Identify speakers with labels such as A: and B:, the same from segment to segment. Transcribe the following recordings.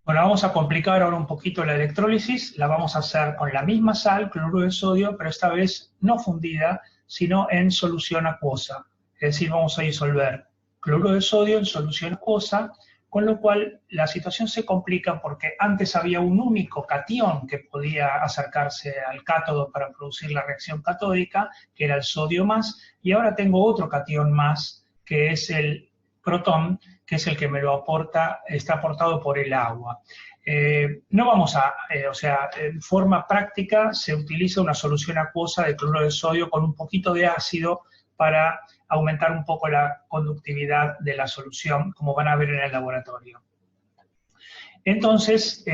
A: Bueno, vamos a complicar ahora un poquito la electrólisis. La vamos a hacer con la misma sal, cloruro de sodio, pero esta vez no fundida, sino en solución acuosa. Es decir, vamos a disolver cloruro de sodio en solución acuosa, con lo cual la situación se complica porque antes había un único catión que podía acercarse al cátodo para producir la reacción catódica, que era el sodio más, y ahora tengo otro catión más, que es el protón, que es el que me lo aporta, está aportado por el agua. No vamos a, o sea, en forma práctica se utiliza una solución acuosa de cloruro de sodio con un poquito de ácido para aumentar un poco la conductividad de la solución, como van a ver en el laboratorio. Entonces,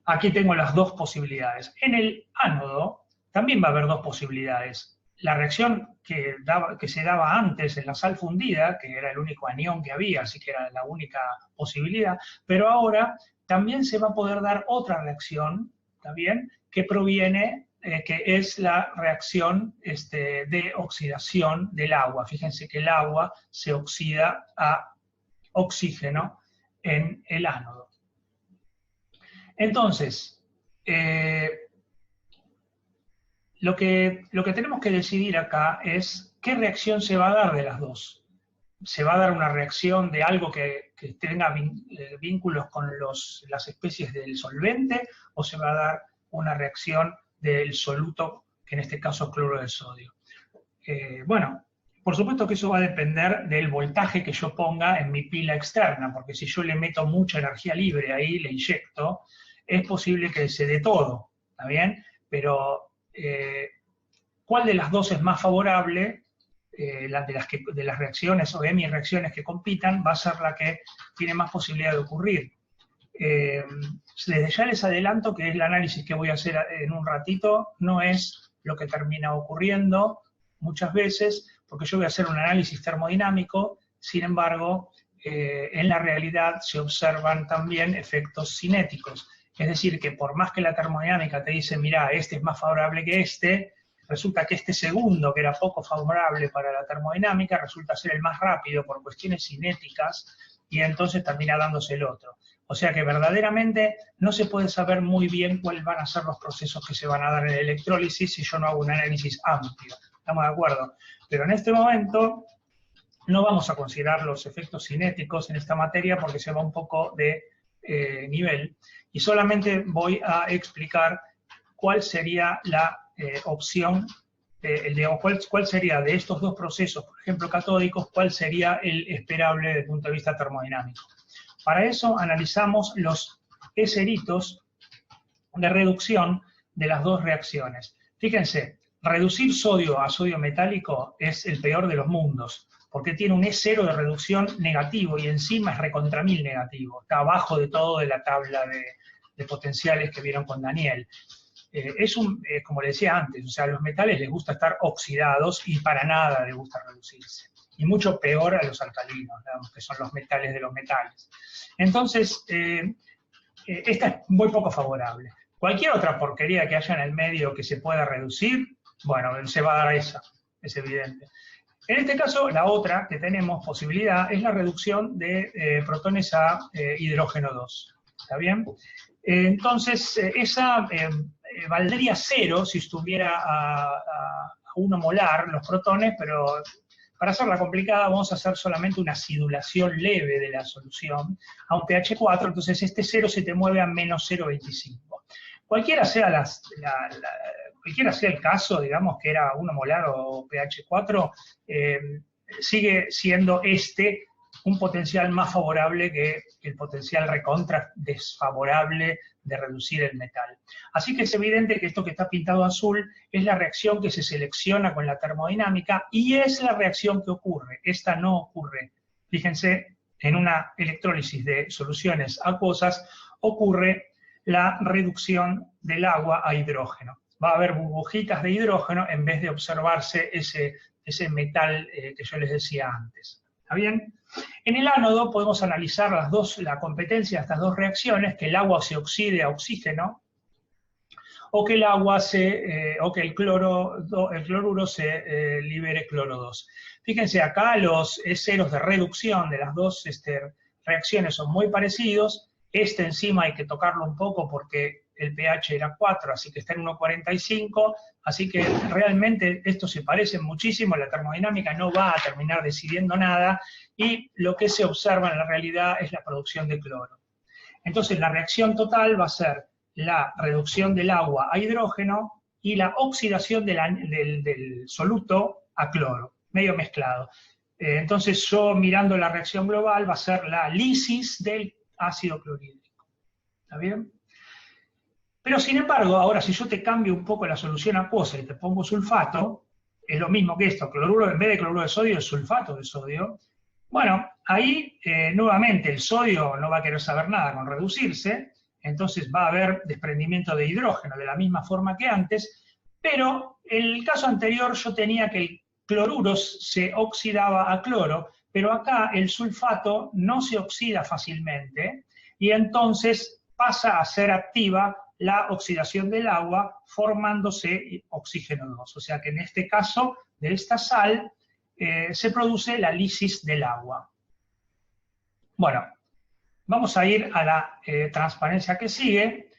A: aquí tengo las dos posibilidades. En el ánodo también va a haber dos posibilidades. La reacción que se daba antes en la sal fundida, que era el único anión que había, así que era la única posibilidad, pero ahora también se va a poder dar otra reacción, ¿está bien?, que proviene, que es la reacción de oxidación del agua. Fíjense que el agua se oxida a oxígeno en el ánodo. Entonces, lo que tenemos que decidir acá es qué reacción se va a dar de las dos. ¿Se va a dar una reacción de algo que tenga vínculos con las especies del solvente o se va a dar una reacción del soluto, que en este caso es cloruro de sodio? Bueno, por supuesto que eso va a depender del voltaje que yo ponga en mi pila externa, porque si yo le meto mucha energía libre ahí, le inyecto, es posible que se dé todo, ¿está bien? Pero ¿cuál de las dos es más favorable? De las reacciones o de mis reacciones que compitan, va a ser la que tiene más posibilidad de ocurrir. Desde ya les adelanto que el análisis que voy a hacer en un ratito no es lo que termina ocurriendo muchas veces, porque yo voy a hacer un análisis termodinámico, sin embargo, en la realidad se observan también efectos cinéticos. Es decir, que por más que la termodinámica te dice, mira, este es más favorable que este, resulta que este segundo, que era poco favorable para la termodinámica, resulta ser el más rápido por cuestiones cinéticas, y entonces termina dándose el otro. O sea que verdaderamente no se puede saber muy bien cuáles van a ser los procesos que se van a dar en la electrólisis si yo no hago un análisis amplio. ¿Estamos de acuerdo? Pero en este momento no vamos a considerar los efectos cinéticos en esta materia porque se va un poco de nivel, y solamente voy a explicar cuál sería la opción, cuál sería de estos dos procesos, por ejemplo, catódicos, cuál sería el esperable desde el punto de vista termodinámico. Para eso analizamos los eseritos de reducción de las dos reacciones. Fíjense, reducir sodio a sodio metálico es el peor de los mundos, porque tiene un E0 de reducción negativo y encima es recontra 1000 negativo. Está abajo de todo de la tabla de potenciales que vieron con Daniel. Como le decía antes, o sea, a los metales les gusta estar oxidados y para nada les gusta reducirse. Y mucho peor a los alcalinos, digamos, que son los metales de los metales. Entonces, esta es muy poco favorable. Cualquier otra porquería que haya en el medio que se pueda reducir, bueno, se va a dar esa, es evidente. En este caso, la otra que tenemos posibilidad es la reducción de protones a hidrógeno 2. ¿Está bien? Entonces, esa valdría 0 si estuviera a 1 molar los protones, pero para hacerla complicada vamos a hacer solamente una acidulación leve de la solución a un pH 4, entonces este 0 se te mueve a menos 0,25. Cualquiera sea cualquiera sea el caso, digamos que era 1 molar o pH 4, sigue siendo un potencial más favorable que el potencial recontra desfavorable de reducir el metal. Así que es evidente que esto que está pintado azul es la reacción que se selecciona con la termodinámica y es la reacción que ocurre. Esta no ocurre. Fíjense, en una electrólisis de soluciones acuosas ocurre la reducción del agua a hidrógeno. Va a haber burbujitas de hidrógeno en vez de observarse ese metal que yo les decía antes. ¿Está bien? En el ánodo podemos analizar la competencia de estas dos reacciones, que el agua se oxide a oxígeno, o que el cloruro se libere cloro 2. Fíjense acá los E0 de reducción de las dos reacciones son muy parecidos, encima hay que tocarlo un poco porque el pH era 4, así que está en 1,45, así que realmente esto se parece muchísimo, la termodinámica no va a terminar decidiendo nada, y lo que se observa en la realidad es la producción de cloro. Entonces la reacción total va a ser la reducción del agua a hidrógeno y la oxidación del soluto a cloro, medio mezclado. Entonces yo mirando la reacción global va a ser la lisis del ácido clorhídrico. ¿Está bien? Pero sin embargo, ahora si yo te cambio un poco la solución acuosa y te pongo sulfato, es lo mismo que esto, cloruro, en vez de cloruro de sodio es sulfato de sodio. Bueno, ahí nuevamente el sodio no va a querer saber nada con reducirse, entonces va a haber desprendimiento de hidrógeno de la misma forma que antes, pero en el caso anterior yo tenía que el cloruro se oxidaba a cloro, pero acá el sulfato no se oxida fácilmente y entonces pasa a ser activa la oxidación del agua formándose oxígeno 2. O sea que en este caso de esta sal se produce la lisis del agua. Bueno, vamos a ir a la transparencia que sigue,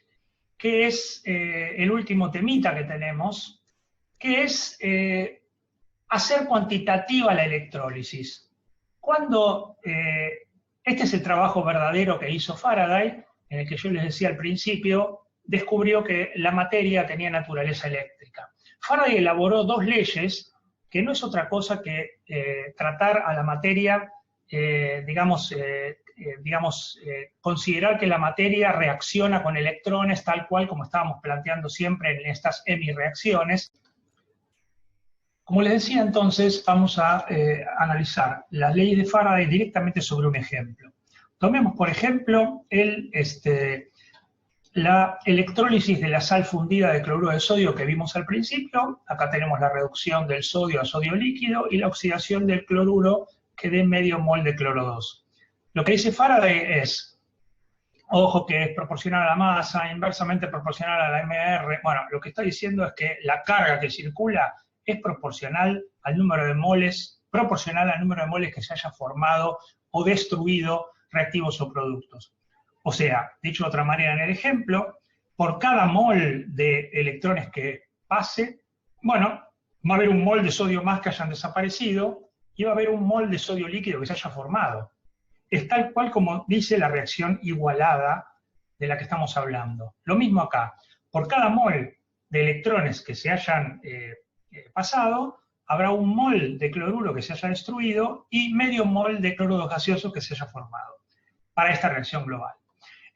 A: que es el último temita que tenemos, que es hacer cuantitativa la electrólisis. Este es el trabajo verdadero que hizo Faraday, en el que yo les decía al principio, descubrió que la materia tenía naturaleza eléctrica. Faraday elaboró dos leyes que no es otra cosa que tratar a la materia, considerar que la materia reacciona con electrones tal cual como estábamos planteando siempre en estas hemireacciones. Como les decía entonces, vamos a analizar las leyes de Faraday directamente sobre un ejemplo. Tomemos por ejemplo la electrólisis de la sal fundida de cloruro de sodio que vimos al principio. Acá tenemos la reducción del sodio a sodio líquido y la oxidación del cloruro que dé medio mol de cloro 2. Lo que dice Faraday es, ojo que es proporcional a la masa, inversamente proporcional a la MR. Bueno, lo que está diciendo es que la carga que circula es proporcional al número de moles que se haya formado o destruido reactivos o productos. O sea, dicho de otra manera en el ejemplo, por cada mol de electrones que pase, bueno, va a haber un mol de sodio más que hayan desaparecido y va a haber un mol de sodio líquido que se haya formado. Es tal cual como dice la reacción igualada de la que estamos hablando. Lo mismo acá, por cada mol de electrones que se hayan pasado, habrá un mol de cloruro que se haya destruido y medio mol de cloruro gaseoso que se haya formado para esta reacción global.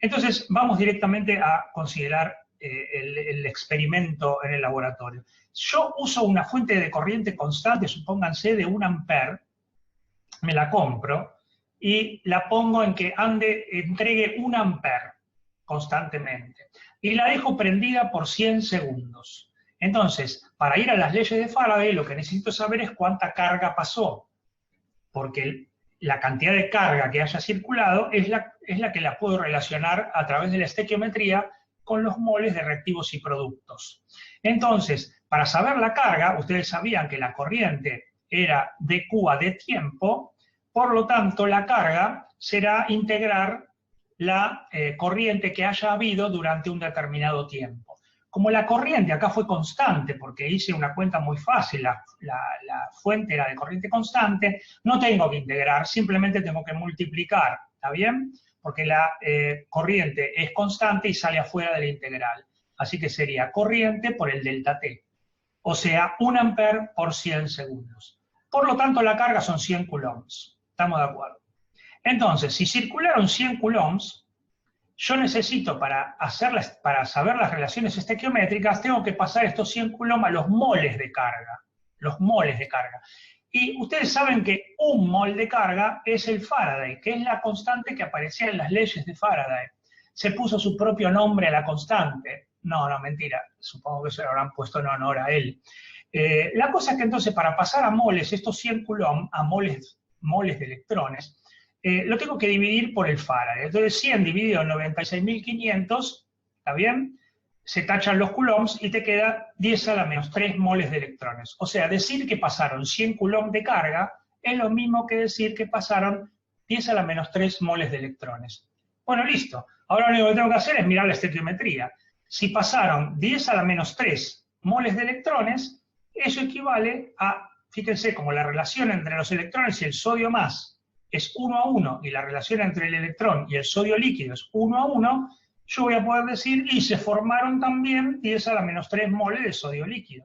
A: Entonces, vamos directamente a considerar el experimento en el laboratorio. Yo uso una fuente de corriente constante, supónganse de 1 ampere, me la compro y la pongo en que entregue 1 ampere constantemente. Y la dejo prendida por 100 segundos. Entonces, para ir a las leyes de Faraday, lo que necesito saber es cuánta carga pasó, porque la cantidad de carga que haya circulado es la que la puedo relacionar a través de la estequiometría con los moles de reactivos y productos. Entonces, para saber la carga, ustedes sabían que la corriente era dQ a d tiempo, por lo tanto la carga será integrar la corriente que haya habido durante un determinado tiempo. Como la corriente acá fue constante, porque hice una cuenta muy fácil, la fuente era de corriente constante, no tengo que integrar, simplemente tengo que multiplicar, ¿está bien? Porque la corriente es constante y sale afuera de la integral. Así que sería corriente por el delta T, o sea, 1 ampere por 100 segundos. Por lo tanto, la carga son 100 coulombs. ¿Estamos de acuerdo? Entonces, si circularon 100 coulombs, yo necesito, para saber las relaciones estequiométricas, tengo que pasar estos 100 coulombs a los moles de carga. Los moles de carga. Y ustedes saben que un mol de carga es el Faraday, que es la constante que aparecía en las leyes de Faraday. Se puso su propio nombre a la constante. No, mentira. Supongo que se lo habrán puesto en honor a él. La cosa es que entonces para pasar a moles, estos 100 coulombs, a moles de electrones, lo tengo que dividir por el Faraday. Entonces 100 dividido en 96.500, ¿está bien? Se tachan los coulombs y te queda 10 a la menos 3 moles de electrones. O sea, decir que pasaron 100 coulombs de carga es lo mismo que decir que pasaron 10 a la menos 3 moles de electrones. Bueno, listo. Ahora lo único que tengo que hacer es mirar la estequiometría. Si pasaron 10 a la menos 3 moles de electrones, eso equivale a, fíjense, como la relación entre los electrones y el sodio más es 1 a 1, y la relación entre el electrón y el sodio líquido es 1 a 1, yo voy a poder decir, y se formaron también 10 a la menos 3 moles de sodio líquido.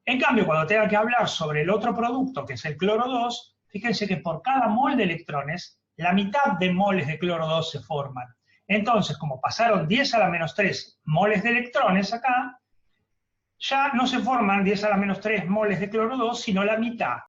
A: En cambio, cuando tenga que hablar sobre el otro producto, que es el cloro 2, fíjense que por cada mol de electrones, la mitad de moles de cloro 2 se forman. Entonces, como pasaron 10 a la menos 3 moles de electrones acá, ya no se forman 10 a la menos 3 moles de cloro 2, sino la mitad.